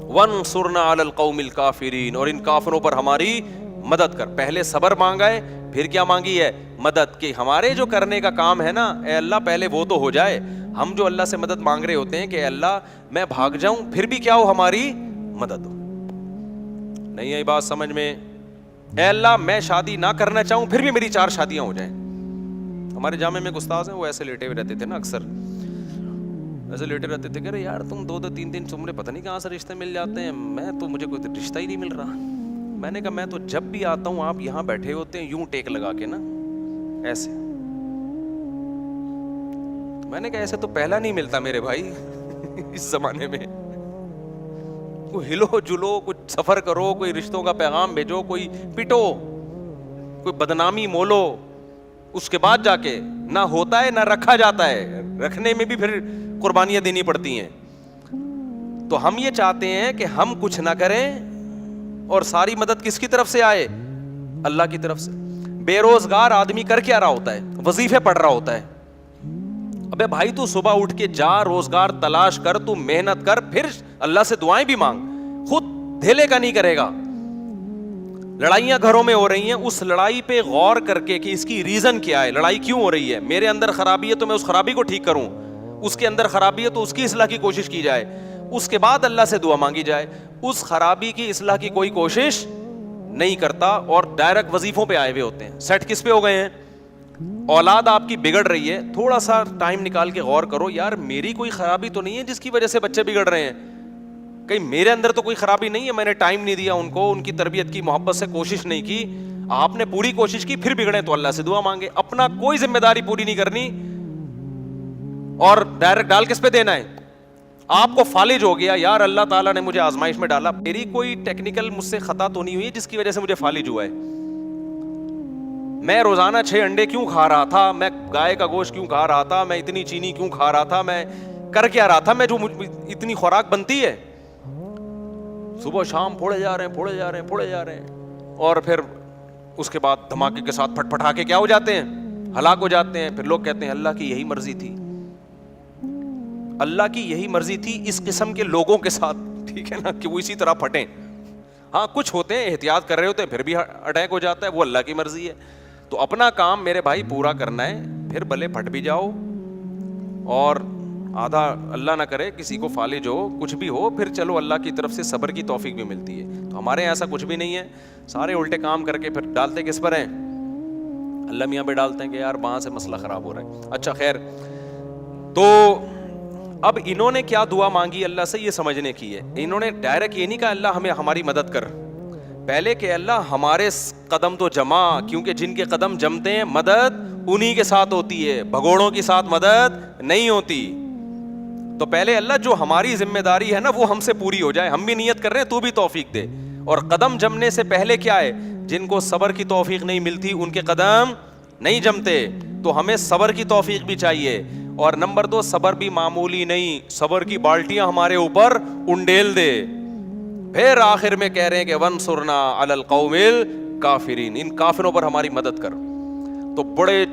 A: وانصرنا علی القوم الکافرین، اور ان کافروں پر ہماری مدد کر. پہلے صبر مانگا ہے، پھر کیا مانگی ہے؟ مدد. کہ ہمارے جو کرنے کا کام ہے نا، اے اللہ پہلے وہ تو ہو جائے. ہم جو اللہ سے مدد مانگ رہے ہوتے ہیں کہ اے اللہ میں بھاگ جاؤں پھر بھی کیا ہو؟ ہماری مدد ہو. نہیں آئی بات سمجھ میں؟ اے اللہ میں شادی نہ کرنا چاہوں پھر بھی میری 4 شادیاں ہو جائیں. ہمارے جامع میں استاذ ہیں، وہ ایسے لیٹے ہوئے رہتے تھے نا، اکثر ایسے لیٹے رہتے تھے کہ یار تم 2-2 3-3 تمہیں پتہ نہیں کہاں سے رشتے مل جاتے ہیں، میں تو مجھے کوئی رشتہ ہی نہیں مل رہا. میں نے کہا میں تو جب بھی آتا ہوں آپ یہاں بیٹھے ہوتے ہیں یوں ٹیک لگا کے نا ایسے. میں نے کہا ایسے تو پہلا نہیں ملتا میرے بھائی اس زمانے میں. کوئی ہلو جلو، کچھ سفر کرو، کوئی رشتوں کا پیغام بھیجو، کوئی پٹو، کوئی بدنامی مولو، اس کے بعد جا کے نہ ہوتا ہے نہ رکھا جاتا ہے. رکھنے میں بھی پھر قربانیاں دینی پڑتی ہیں. تو ہم یہ چاہتے ہیں کہ ہم کچھ نہ کریں اور ساری مدد کس کی طرف سے آئے؟ اللہ کی طرف سے. بے روزگار آدمی کر کیا رہا ہوتا ہے؟ وظیفے پڑھ رہا ہوتا ہے. ابے بھائی تو صبح اٹھ کے جا, روزگار تلاش کر, تو محنت کر, پھر اللہ سے دعائیں بھی مانگ. خود دھیلے کا نہیں کرے گا. لڑائیاں گھروں میں ہو رہی ہیں, اس لڑائی پہ غور کر کے کہ اس کی ریزن کیا ہے, لڑائی کیوں ہو رہی ہے. میرے اندر خرابی ہے تو میں اس خرابی کو ٹھیک کروں, اس کے اندر خرابی ہے تو اس کی اصلاح کی کوشش کی جائے, اس کے بعد اللہ سے دعا مانگی جائے. اس خرابی کی اصلاح کی کوئی کوشش نہیں کرتا اور ڈائریکٹ وظیفوں پہ آئے ہوئے ہوتے ہیں. سیٹ کس پہ ہو گئے ہیں؟ اولاد آپ کی بگڑ رہی ہے, تھوڑا سا ٹائم نکال کے غور کرو, یار میری کوئی خرابی تو نہیں ہے جس کی وجہ سے بچے بگڑ رہے ہیں. کہیں میرے اندر تو کوئی خرابی نہیں ہے, میں نے ٹائم نہیں دیا ان کو, ان کی تربیت کی, محبت سے کوشش نہیں کی. آپ نے پوری کوشش کی پھر بگڑے تو اللہ سے دعا مانگے. اپنا کوئی ذمہ داری پوری نہیں کرنی اور ڈائریکٹ ڈال کس پہ دینا ہے. آپ کو فالج ہو گیا, یار اللہ تعالیٰ نے مجھے آزمائش میں ڈالا, میری کوئی ٹیکنیکل مجھ سے خطا تو نہیں ہوئی جس کی وجہ سے مجھے فالج ہوا ہے. میں روزانہ 6 انڈے کیوں کھا رہا تھا, میں گائے کا گوشت کیوں کھا رہا تھا, میں اتنی چینی کیوں کھا رہا تھا, میں کر کیا رہا تھا, میں جو اتنی خوراک بنتی ہے صبح شام پھوڑے جا رہے ہیں اور پھر اس کے بعد دھماکے کے ساتھ پھٹ پھٹا کے کیا ہو جاتے ہیں, ہلاک ہو جاتے ہیں. پھر لوگ کہتے ہیں اللہ کی یہی مرضی تھی, اللہ کی یہی مرضی تھی اس قسم کے لوگوں کے ساتھ, ٹھیک ہے نا, کہ وہ اسی طرح پھٹیں. ہاں کچھ ہوتے ہیں احتیاط کر رہے ہوتے ہیں پھر بھی اٹیک ہو جاتا ہے, وہ اللہ کی مرضی ہے. تو اپنا کام میرے بھائی پورا کرنا ہے, پھر بھلے پھٹ بھی جاؤ اور آدھا اللہ نہ کرے کسی کو فالج ہو, کچھ بھی ہو, پھر چلو اللہ کی طرف سے صبر کی توفیق بھی ملتی ہے. تو ہمارے یہاں ایسا کچھ بھی نہیں ہے, سارے الٹے کام کر کے پھر ڈالتے کس پر ہیں, اللہ میاں پہ ڈالتے ہیں کہ یار وہاں سے مسئلہ خراب ہو رہا ہے. اچھا خیر, تو اب انہوں نے کیا دعا مانگی اللہ سے یہ سمجھنے کی ہے. انہوں نے ڈائریکٹ یہ نہیں کہا اللہ ہمیں ہماری مدد کر, پہلے کہ اللہ ہمارے قدم تو جما, کیونکہ جن کے قدم جمتے ہیں مدد انہی کے ساتھ ہوتی ہے, بھگوڑوں کے ساتھ مدد نہیں ہوتی. تو پہلے اللہ جو ہماری ذمہ داری ہے نا وہ ہم سے پوری ہو جائے, ہم بھی نیت کر رہے ہیں تو بھی توفیق دے. اور قدم جمنے سے پہلے کیا ہے, جن کو صبر کی توفیق نہیں ملتی ان کے قدم نہیں جمتے, تو ہمیں صبر کی توفیق بھی چاہیے. اور نمبر 2, صبر بھی معمولی نہیں, صبر کی بالٹیاں ہمارے اوپر انڈیل دے. پھر آخر میں کہہ رہے ہیں کہ وانصرنا علی القوم الکافرین, ان کافروں پر ہماری مدد کر. تو بڑے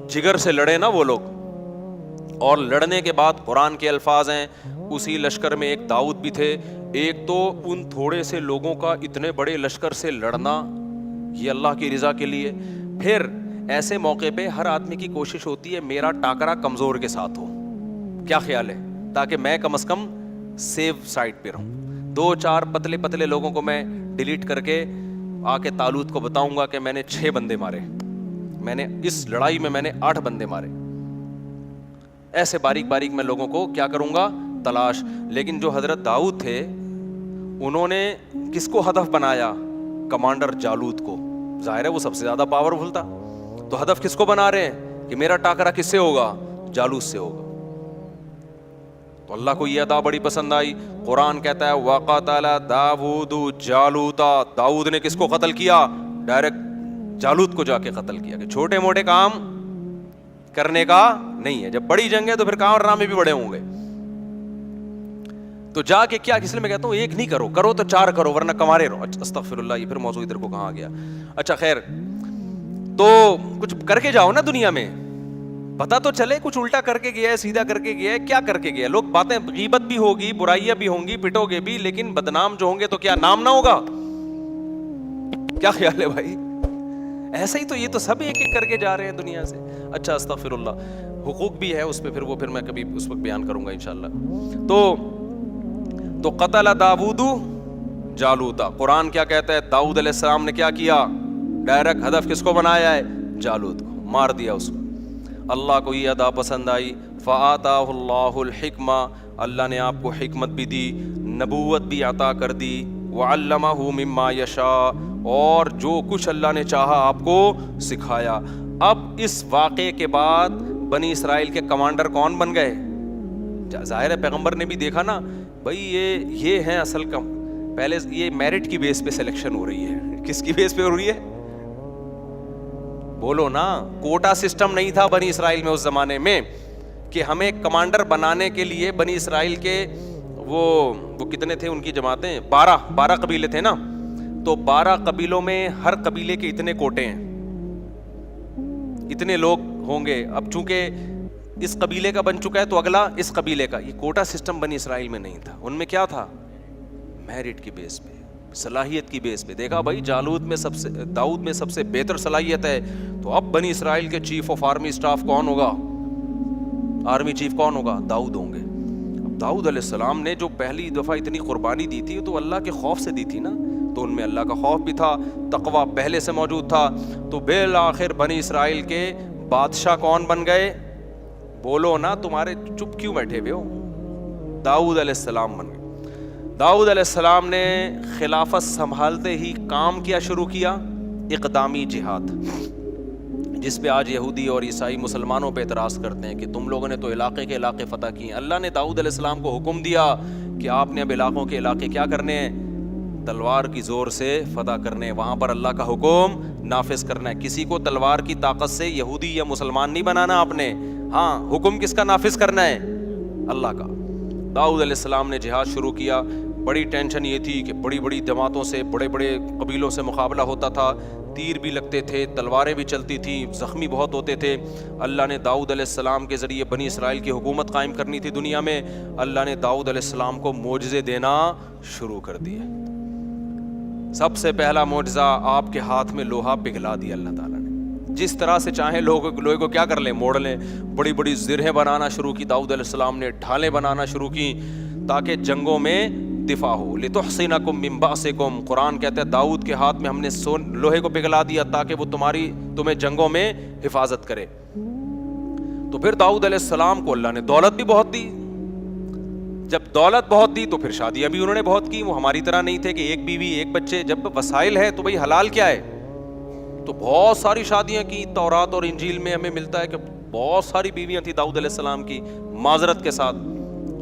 A: جگر سے لڑے نا وہ لوگ, اور لڑنے کے بعد قرآن کے الفاظ ہیں, اسی لشکر میں ایک داؤد بھی تھے. ایک تو ان تھوڑے سے لوگوں کا اتنے بڑے لشکر سے لڑنا یہ اللہ کی رضا کے لیے. پھر ایسے موقع پہ ہر آدمی کی کوشش ہوتی ہے میرا ٹاکرا کمزور کے ساتھ ہو, کیا خیال ہے, تاکہ میں کم از کم سیو سائڈ پہ رہوں. 2-4 پتلے پتلے لوگوں کو میں ڈیلیٹ کر کے آ کے طالوت کو بتاؤں گا کہ میں نے 6 بندے مارے, میں نے اس لڑائی میں میں نے 8 بندے مارے. ایسے باریک باریک میں لوگوں کو کیا کروں گا, تلاش. لیکن جو حضرت داؤد تھے انہوں نے کس کو ہدف بنایا, کمانڈر جالوت کو. ظاہر ہے وہ سب سے زیادہ پاورفل تھا, تو ہدف کس کو بنا رہے ہیں کہ میرا ٹاکرا کس سے ہوگا, جالوت سے ہوگا. تو اللہ کو یہ ادا بڑی پسند آئی. قرآن کہتا ہے وَقَتَلَ دَاوُودُ جَالُوتَ, داؤد نے کس کو قتل کیا, ڈائریکٹ جالوت کو جا کے قتل کیا. کہ چھوٹے موٹے کام کرنے کا نہیں ہے, جب بڑی جنگ ہے تو پھر کارنامے بھی بڑے ہوں گے. تو جا کے کیا, اس لیے میں کہتا ہوں ایک نہیں کرو, کرو تو 4 کرو ورنہ کمارے رہو. استغفر اللہ, یہ پھر موضوع ادھر کو کہاں گیا. اچھا خیر, تو کچھ کر کے جاؤ نا دنیا میں, پتا تو چلے کچھ الٹا کر کے گیا ہے, سیدھا کر کے گیا ہے, کیا کر کے گیا. لوگ باتیں, غیبت بھی ہوگی, برائیاں بھی ہوں گی, پٹو گے بھی, لیکن بدنام جو ہوں گے تو کیا نام نہ ہوگا, کیا خیال ہے بھائی. ایسا ہی تو یہ تو سب ایک ایک کر کے جا رہے ہیں دنیا سے. اچھا استغفر اللہ, حقوق بھی ہے اس پہ, پھر وہ پھر میں کبھی اس وقت بیان کروں گا انشاءاللہ. تو قتل داؤد جالوتا, قرآن کیا کہتا ہے, داؤد علیہ السلام نے کیا کیا, ڈائریکٹ ہدف کس کو بنایا ہے, جالوت کو مار دیا اس کو. اللہ کو یہ ادا پسند آئی. فآتاہ اللہ الحکمہ, اللہ نے آپ کو حکمت بھی دی, نبوت بھی عطا کر دی. وعلمہ مما یشاء, اور جو کچھ اللہ نے چاہا آپ کو سکھایا. اب اس واقعے کے بعد بنی اسرائیل کے کمانڈر کون بن گئے, ظاہر ہے پیغمبر نے بھی دیکھا نا بھائی یہ ہیں اصل کم. پہلے یہ میرٹ کی بیس پہ سلیکشن ہو رہی ہے, کس کی بیس پہ ہو رہی ہے, بولو نا. کوٹا سسٹم نہیں تھا بنی اسرائیل میں اس زمانے میں کہ ہمیں کمانڈر بنانے کے لیے بنی اسرائیل کے وہ کتنے تھے, ان کی جماعتیں 12 قبیلے تھے نا, تو 12 قبیلوں میں ہر قبیلے کے اتنے کوٹے ہیں, اتنے لوگ ہوں گے. اب چونکہ اس قبیلے کا بن چکا ہے تو اگلا اس قبیلے کا. یہ کوٹا سسٹم بنی اسرائیل میں نہیں تھا. ان میں کیا تھا؟ میرٹ کی بیس پہ, صلاحیت کی بیس پہ. دیکھا بھائی داؤد میں سب سے بہتر صلاحیت ہے, تو اب بنی اسرائیل کے چیف آف آرمی اسٹاف کون ہوگا؟ آرمی چیف کون ہوگا؟ داؤد ہوں گے. اب داؤد علیہ السلام نے جو پہلی دفعہ اتنی قربانی دی تھی تو اللہ کے خوف سے دی تھی نا, تو ان میں اللہ کا خوف بھی تھا, تقویٰ پہلے سے موجود تھا. تو بالآخر بنی اسرائیل کے بادشاہ کون بن گئے؟ بولو نا, تمہارے چپ کیوں بیٹھے ہوئے ہو؟ داؤد علیہ السلام بن گئے. داؤد علیہ السلام نے خلافت سنبھالتے ہی کام کیا شروع کیا؟ اقدامی جہاد, جس پہ آج یہودی اور عیسائی مسلمانوں پہ اعتراض کرتے ہیں کہ تم لوگوں نے تو علاقے کے علاقے فتح کیے. اللہ نے داؤد علیہ السلام کو حکم دیا کہ آپ نے اب علاقوں کے علاقے کیا کرنے ہیں؟ تلوار کی زور سے فتح کرنے ہیں. وہاں پر اللہ کا حکم نافذ کرنا ہے. کسی کو تلوار کی طاقت سے یہودی یا مسلمان نہیں بنانا آپ نے. ہاں, حکم کس کا نافذ کرنا ہے؟ اللہ کا. داؤد علیہ السلام نے جہاد شروع کیا. بڑی ٹینشن یہ تھی کہ بڑی بڑی جماعتوں سے, بڑے بڑے قبیلوں سے مقابلہ ہوتا تھا, تیر بھی لگتے تھے, تلواریں بھی چلتی تھیں, زخمی بہت ہوتے تھے. اللہ نے داؤد علیہ السلام کے ذریعے بنی اسرائیل کی حکومت قائم کرنی تھی دنیا میں. اللہ نے داؤد علیہ السلام کو معجزے دینا شروع کر دیے. سب سے پہلا معجزہ, آپ کے ہاتھ میں لوہا پگھلا دیا اللہ تعالیٰ نے. جس طرح سے چاہیں لوہے کو کیا کر لیں؟ موڑ لیں. بڑی بڑی زرہیں بنانا شروع کی داؤد علیہ السلام نے, ڈھالیں بنانا شروع کی تاکہ جنگوں میں دفاع ہو. لتحصنکم من بأسکم, قرآن کہتا ہے داؤد کے ہاتھ میں ہم نے لوہے کو پگھلا دیا تاکہ وہ تمہیں جنگوں میں حفاظت کرے. تو پھر داؤد علیہ السلام کو اللہ نے دولت بھی بہت دی. جب دولت بہت دی تو پھر شادیاں بھی انہوں نے بہت کی. وہ ہماری طرح نہیں تھے کہ ایک بیوی ایک بچے. جب وسائل ہے تو بھئی حلال کیا ہے, تو بہت ساری شادیاں کی. تورات اور انجیل میں ہمیں ملتا ہے کہ بہت ساری بیویاں تھیں داؤد علیہ السلام کی, معذرت کے ساتھ.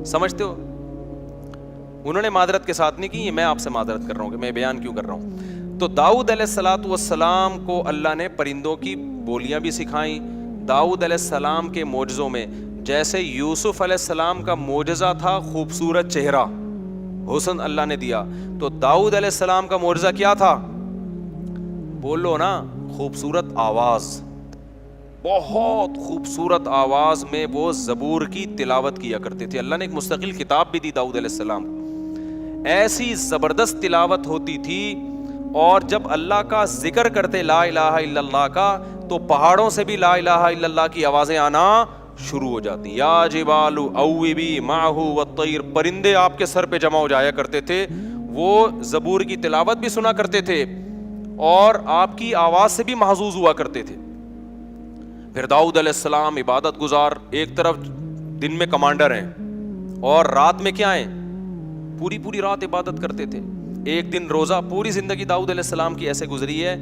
A: سمجھتے ہو, انہوں نے معذرت کے ساتھ نہیں کی, یہ میں آپ سے معذرت کر رہا ہوں کہ میں بیان کیوں کر رہا ہوں. تو داؤد علیہ السلام کو اللہ نے پرندوں کی بولیاں بھی سکھائیں. داؤد علیہ السلام کے معجزوں میں جیسے یوسف علیہ السلام کا معجزہ تھا خوبصورت چہرہ, حسن اللہ نے دیا, تو داؤد علیہ السلام کا معجزہ کیا تھا؟ بولو نا, خوبصورت آواز. بہت خوبصورت آواز میں وہ زبور کی تلاوت کیا کرتے تھے. اللہ نے ایک مستقل کتاب بھی دی داؤد علیہ السلام کو. ایسی زبردست تلاوت ہوتی تھی, اور جب اللہ کا ذکر کرتے لا الہ الا اللہ کا, تو پہاڑوں سے بھی لا الہ الا اللہ کی آوازیں آنا شروع ہو جاتی. یا جبال اوبی معہ والطیر, پرندے آپ کے سر پہ جمع ہو جایا کرتے تھے. وہ زبور کی تلاوت بھی سنا کرتے تھے اور آپ کی آواز سے بھی محظوظ ہوا کرتے تھے. پھر داؤد علیہ السلام عبادت گزار, ایک طرف دن میں کمانڈر ہیں اور رات میں کیا ہیں؟ پوری رات عبادت کرتے تھے. ایک دن روزہ, پوری زندگی داؤد علیہ السلام کی ایسے گزری ہے,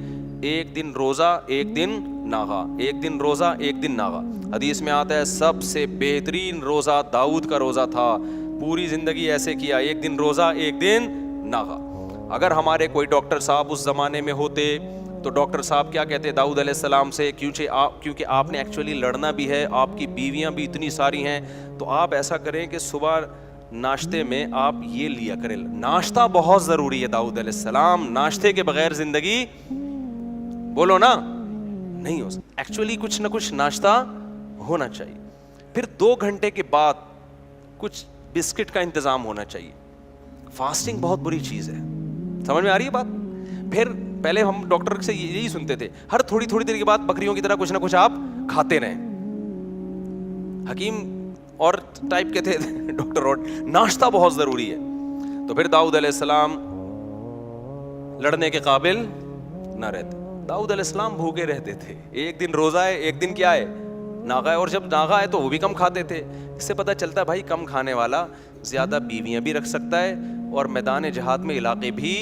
A: ایک دن روزہ ایک دن ناغا, ایک دن روزہ ایک دن ناغا. حدیث میں آتا ہے سب سے بہترین روزہ داؤد کا روزہ تھا. پوری زندگی ایسے کیا, ایک دن روزہ ایک دن ناغا. اگر ہمارے کوئی ڈاکٹر صاحب اس زمانے میں ہوتے تو ڈاکٹر صاحب کیا کہتے داؤد علیہ السلام سے, کیونکہ آپ نے ایکچولی لڑنا بھی ہے, آپ کی بیویاں بھی اتنی ساری ہیں, تو آپ ایسا کریں کہ صبح ناشتے میں آپ یہ لیا کریں. ناشتہ بہت ضروری ہے داؤد علیہ السلام, ناشتے کے بغیر زندگی بولو نا نہیں ہو سکتی. ایکچولی کچھ نہ کچھ ناشتہ ہونا چاہیے. پھر 2 گھنٹے کے بعد کچھ بسکٹ کا انتظام ہونا چاہیے. فاسٹنگ بہت بری چیز ہے, سمجھ میں آ رہی ہے بات؟ پھر پہلے ہم ڈاکٹر سے یہی سنتے تھے, ہر تھوڑی دیر کے بعد بکریوں کی طرح کچھ نہ کچھ آپ کھاتے رہیں. حکیم اور ٹائپ کے تھے ڈاکٹر, اور ناشتہ بہت ضروری ہے. تو پھر داؤد علیہ السلام لڑنے کے قابل نہ رہتے. داؤد علیہ السلام بھوکے رہتے تھے. ایک دن روزہ ہے, ایک دن کیا ہے؟ ناغا ہے. اور جب ناغا ہے تو وہ بھی کم کھاتے تھے. اس سے پتہ چلتا ہے بھائی کم کھانے والا زیادہ بیویاں بھی رکھ سکتا ہے اور میدان جہاد میں علاقے بھی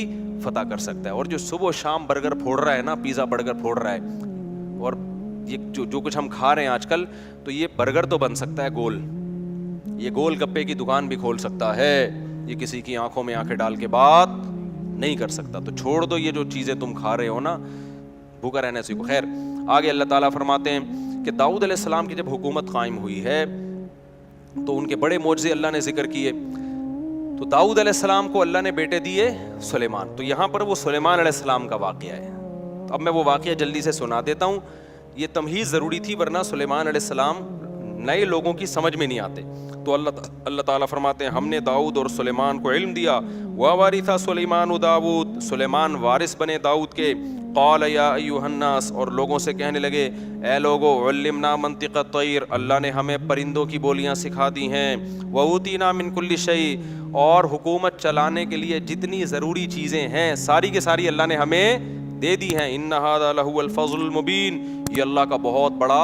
A: فتح کر سکتا ہے. اور جو صبح و شام برگر پھوڑ رہا ہے نا, پیزا برگر پھوڑ رہا ہے, اور یہ جو کچھ ہم کھا رہے ہیں آج کل, تو یہ برگر تو بن سکتا ہے گول, یہ گول گپے کی دکان بھی کھول سکتا ہے, یہ کسی کی آنکھوں میں آنکھیں ڈال کے بات نہیں کر سکتا. تو چھوڑ دو یہ جو چیزیں تم کھا رہے ہو نا, بھوکا رہنے سیکھو. خیر, آگے اللہ تعالیٰ فرماتے ہیں کہ داؤد علیہ السلام کی جب حکومت قائم ہوئی ہے تو ان کے بڑے معجزے اللہ نے ذکر کیے. تو داؤد علیہ السلام کو اللہ نے بیٹے دیے سلیمان. تو یہاں پر وہ سلیمان علیہ السلام کا واقعہ ہے. اب میں وہ واقعہ جلدی سے سنا دیتا ہوں. یہ تمہیز ضروری تھی ورنہ سلیمان علیہ السلام نئے لوگوں کی سمجھ میں نہیں آتے. تو اللہ تعالیٰ فرماتے ہیں ہم نے داؤد اور سلیمان کو علم دیا. وَوَرِثَ سُلَيْمَانُ داؤد, سلیمان وارث بنے داؤد کے. قَالَ يَا أَيُّهَا النَّاسِ, اور لوگوں سے کہنے لگے اے لوگو, عُلِّمْنَا مَنطِقَ الطَّيْرِ, اللہ نے ہمیں پرندوں کی بولیاں سکھا دی ہیں. وَأُوتِينَا مِن كُلِّ شَيْءٍ, اور حکومت چلانے کے لیے جتنی ضروری چیزیں ہیں ساری کے ساری اللہ نے ہمیں دے دی ہیں. إِنَّ هَذَا لَهُوَ الْفَضْلُ الْمُبِينُ, یہ اللہ کا بہت بڑا